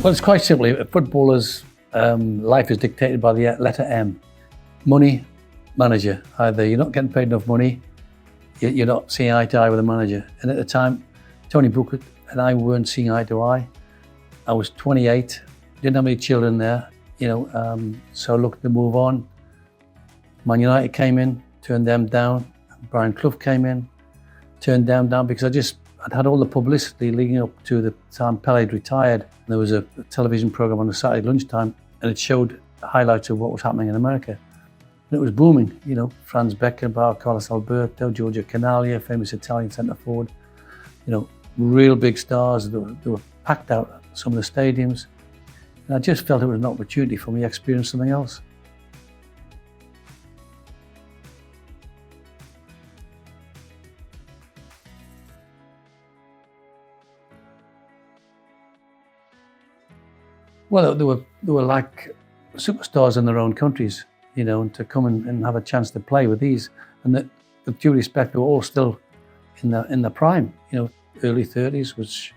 Well, it's quite simple. A footballer's life is dictated by the letter M. Money, manager. Either you're not getting paid enough money, you're not seeing eye to eye with the manager. And at the time, Tony Bucket and I weren't seeing eye to eye. I was 28, didn't have any children there, so looking to move on. Man United came in, turned them down. Brian Clough came in, turned them down because I'd had all the publicity leading up to the time Pelé had retired. There was a television program on a Saturday lunchtime, and it showed highlights of what was happening in America. And it was booming, Franz Beckenbauer, Carlos Alberto, Giorgio Chinaglia, famous Italian centre forward, real big stars. They were packed out some of the stadiums. And I just felt it was an opportunity for me to experience something else. Well, they were like superstars in their own countries, and to come and have a chance to play with these. And that, with due respect, they were all still in the prime, early 30s, which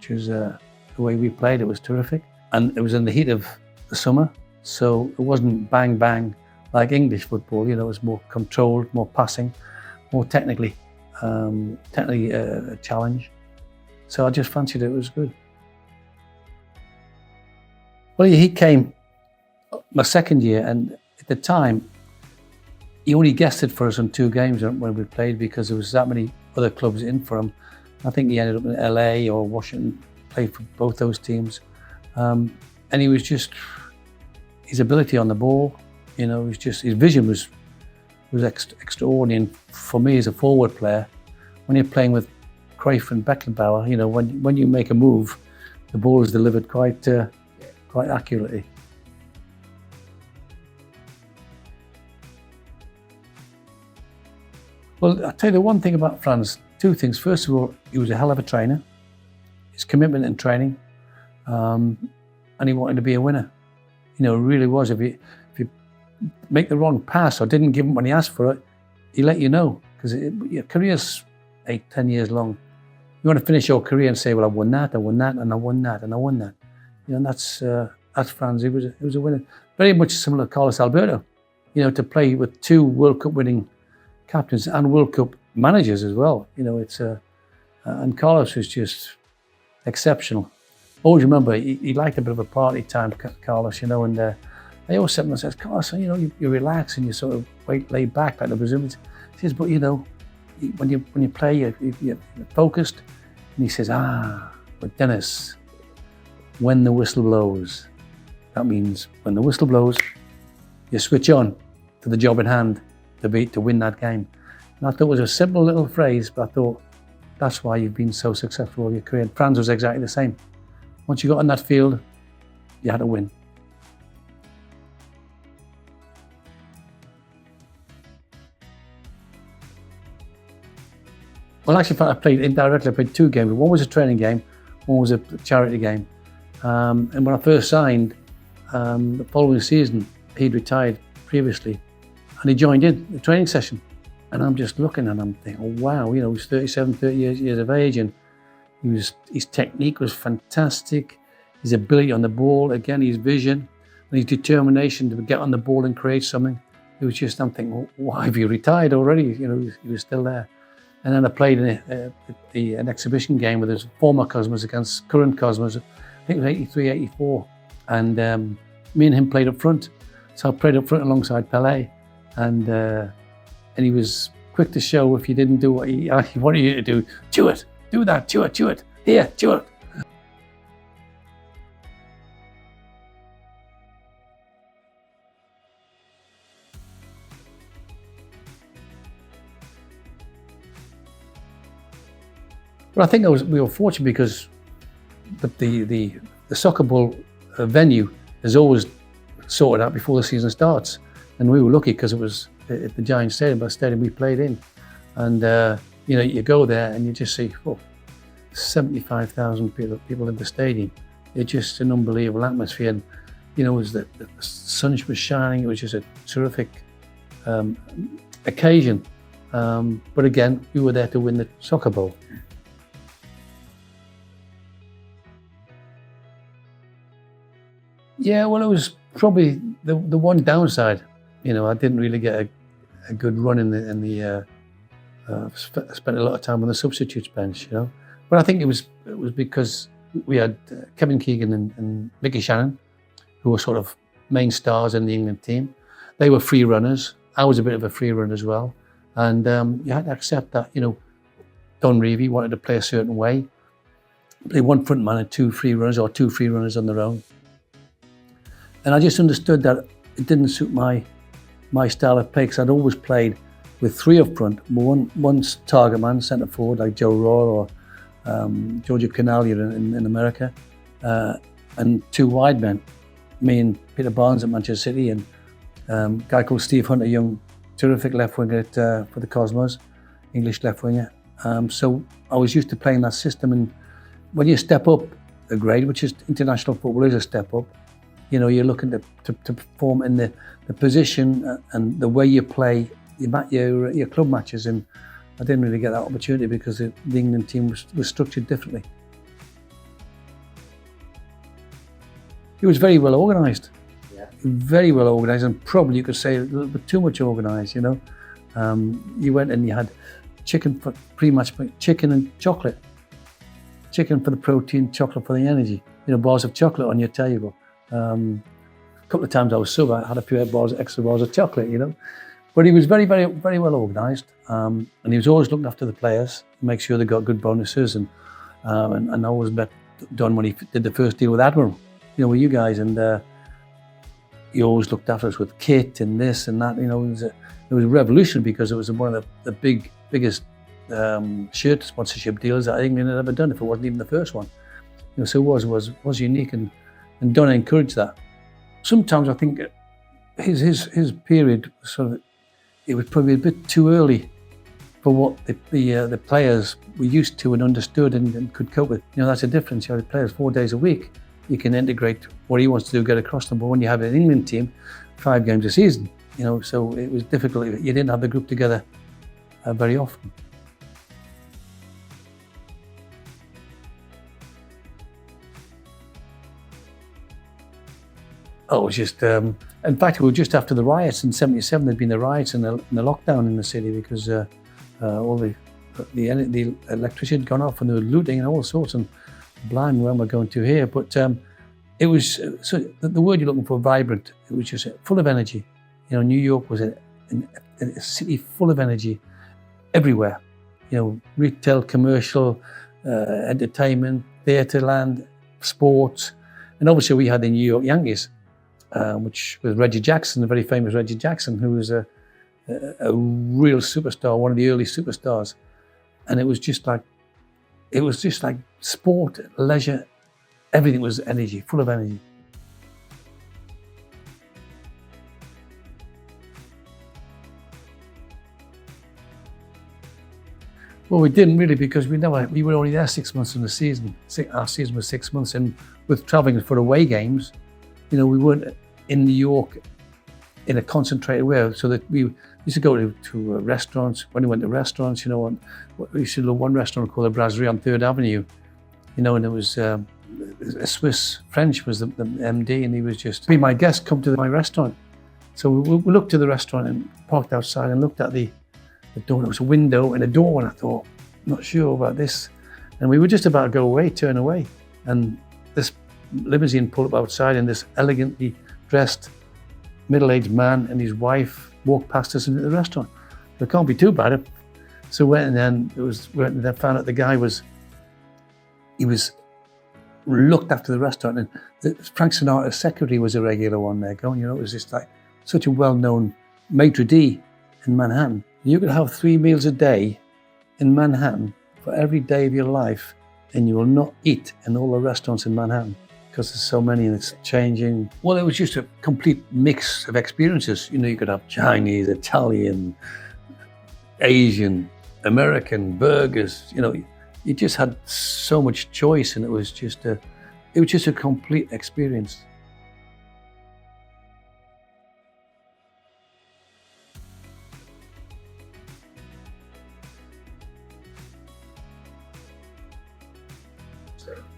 was the way we played. It was terrific, and it was in the heat of the summer, so it wasn't bang bang like English football. It was more controlled, more passing, more technically a challenge. So I just fancied it. It was good. Well, he came my second year, and at the time, he only guested for us on 2 games when we played because there was that many other clubs in for him. I think he ended up in LA or Washington, played for both those teams. And he was just, his ability on the ball, his vision was extraordinary. And for me as a forward player, when you're playing with Cruyff and Beckenbauer, when you make a move, the ball is delivered quite accurately. Well, I'll tell you the one thing about Franz, 2 things. First of all, he was a hell of a trainer. His commitment in training, and he wanted to be a winner. He really was. If you make the wrong pass or didn't give him when he asked for it, he let you know, because your career's 8-10 years long. You want to finish your career and say, well, I won that, and I won that. And that's Franz. He was a winner. Very much similar to Carlos Alberto. To play with 2 World Cup winning captains and World Cup managers as well. And Carlos was just exceptional. Always remember, he liked a bit of a party time, Carlos. And I always said to myself, Carlos, you relax and you sort of lay back like the Brazilians. He says, but when you play, you're focused. And he says, but Dennis, when the whistle blows, that means when the whistle blows, you switch on to the job in hand to win that game. And I thought it was a simple little phrase, but I thought that's why you've been so successful all your career. And Franz was exactly the same. Once you got on that field, you had to win. Well, actually, I played 2 games. One was a training game, one was a charity game. And when I first signed, the following season, he'd retired previously, and he joined in the training session. And I'm just looking and I'm thinking, oh wow, he's 37, 30 years of age, and his technique was fantastic. His ability on the ball, again, his vision, and his determination to get on the ball and create something. It was just, I'm thinking, well, why have you retired already? He was still there. And then I played in an exhibition game with his former Cosmos against current Cosmos. I think it was 83, 84. And me and him played up front. So I played up front alongside Pelé. And he was quick to show if you didn't do what he wanted you to do. Tueart, do that, Tueart, here, Tueart. But I think we were fortunate because the soccer ball venue is always sorted out before the season starts. And we were lucky because it was at the Giant Stadium, the stadium we played in. And you go there and you just see 75,000 people in the stadium. It's just an unbelievable atmosphere. And the sun was shining. It was just a terrific occasion. But again, we were there to win the soccer ball. Yeah, well, it was probably the one downside. You know, I didn't really get a good run in the. Spent a lot of time on the substitutes bench, you know. But I think it was because we had Kevin Keegan and Mickey Shannon, who were sort of main stars in the England team. They were free runners. I was a bit of a free runner as well, and you had to accept that. You know, Don Revie wanted to play a certain way. Play one front man and two free runners, or two free runners on their own. And I just understood that it didn't suit my style of play, because I'd always played with three up front, one target man, centre forward like Joe Royal or Giorgio Chinaglia in America, and two wide men, me and Peter Barnes at Manchester City, and a guy called Steve Hunter, young, terrific left winger for the Cosmos, English left winger. So I was used to playing that system, and when you step up a grade, which is international football is a step up, you know, you're looking to perform in the position and the way you play your club matches, and I didn't really get that opportunity because the England team was structured differently. It was very well organised, very well organised, and probably you could say a little bit too much organised. You know, you went and you had chicken for pre-match, chicken and chocolate, chicken for the protein, chocolate for the energy. You know, bars of chocolate on your table. A couple of times I was sub, I had a few extra bars of chocolate. You know. But he was very, very, very well organised, and he was always looking after the players, make sure they got good bonuses, and I always met Don when he did the first deal with Admiral, you know, with you guys, and he always looked after us with kit and this and that. You know, it was a revolution, because it was one of the biggest shirt sponsorship deals that England had ever done, if it wasn't even the first one. You know, so it was unique, and Don encouraged that. Sometimes I think his period was sort of. It was probably a bit too early for what the players were used to and understood and could cope with. You know, that's a difference. You have the players 4 days a week. You can integrate what he wants to do, get across them. But when you have an England team, 5 games a season, you know, so it was difficult. You didn't have the group together very often. Oh, it was just, in fact, we were just after the riots in '77. There'd been the riots and the lockdown in the city, because all the electricity had gone off, and they were looting and all sorts, and blind where we're going to here. But it was, so the word you're looking for, vibrant, it was just full of energy. You know, New York was a city full of energy everywhere. You know, retail, commercial, entertainment, theatre land, sports. And obviously we had the New York Yankees, which was Reggie Jackson, the very famous Reggie Jackson, who was a real superstar, one of the early superstars. And it was just like sport, leisure, everything was energy, full of energy. Well, we didn't really, because we were only there 6 months in the season. Our season was 6 months, and with travelling for away games, you know, we weren't in New York in a concentrated way. So that we used to go to restaurants. When we went to restaurants, you know, we used to do one restaurant called the Brasserie on 3rd Avenue, you know, and it was a Swiss French was the MD, and he was just, be my guest, come to my restaurant. So we looked to the restaurant and parked outside and looked at the door. There was a window and a door, and I thought, not sure about this. And we were just about to go away, turn away, and this limousine pulled up outside, and this elegantly dressed middle-aged man and his wife walked past us into the restaurant. It can't be too bad. So we went, and then found out the guy was looked after the restaurant, and Frank Sinatra's secretary was a regular one there going, you know, it was just like such a well-known maitre d' in Manhattan. You could have 3 meals a day in Manhattan for every day of your life, and you will not eat in all the restaurants in Manhattan, because there's so many and it's changing. Well, it was just a complete mix of experiences. You know, you could have Chinese, Italian, Asian, American burgers. You know, you just had so much choice, and it was just a complete experience.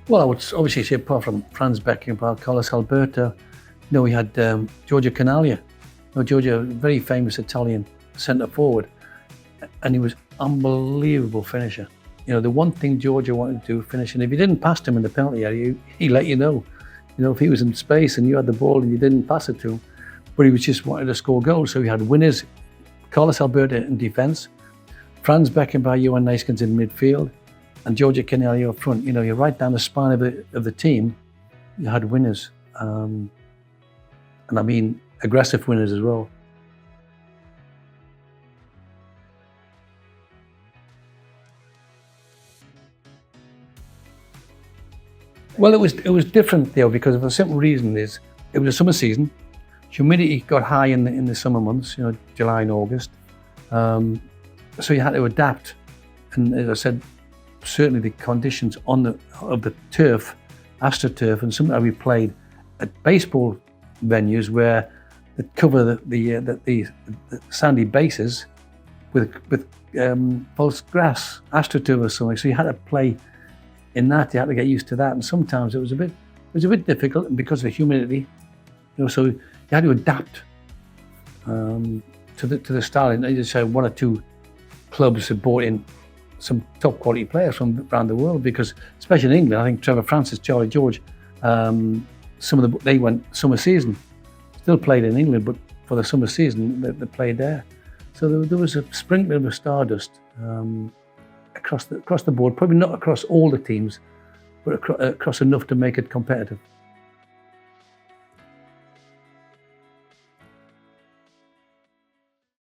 Well, I would obviously say, apart from Franz Beckenbauer, Carlos Alberto, We had Giorgio Chinaglia. Giorgio, a very famous Italian centre forward, and he was unbelievable finisher. The one thing Giorgio wanted to do, finish, and if you didn't pass him in the penalty area, he let you know. If he was in space and you had the ball and you didn't pass it to him, but he was just wanted to score goals. So he had winners, Carlos Alberto in defence, Franz Beckenbauer, Johan Neeskens in midfield, and Giorgio Chinaglia up front. You're right down the spine of the team. You had winners, and I mean aggressive winners as well. Well, it was different there because of a simple reason is it was a summer season. Humidity got high in the summer months, July and August. So you had to adapt, and as I said, certainly the conditions of the turf, AstroTurf, and sometimes we played at baseball venues where they cover the sandy bases with false grass, AstroTurf or something. So you had to play in that. You had to get used to that, and sometimes it was a bit difficult, and because of the humidity, so you had to adapt to the style. And as I say, one or two clubs have brought in some top quality players from around the world, because especially in England, I think Trevor Francis, Charlie George, they went summer season, still played in England, but for the summer season they played there. So there was a sprinkling of stardust across the board, probably not across all the teams, but across enough to make it competitive.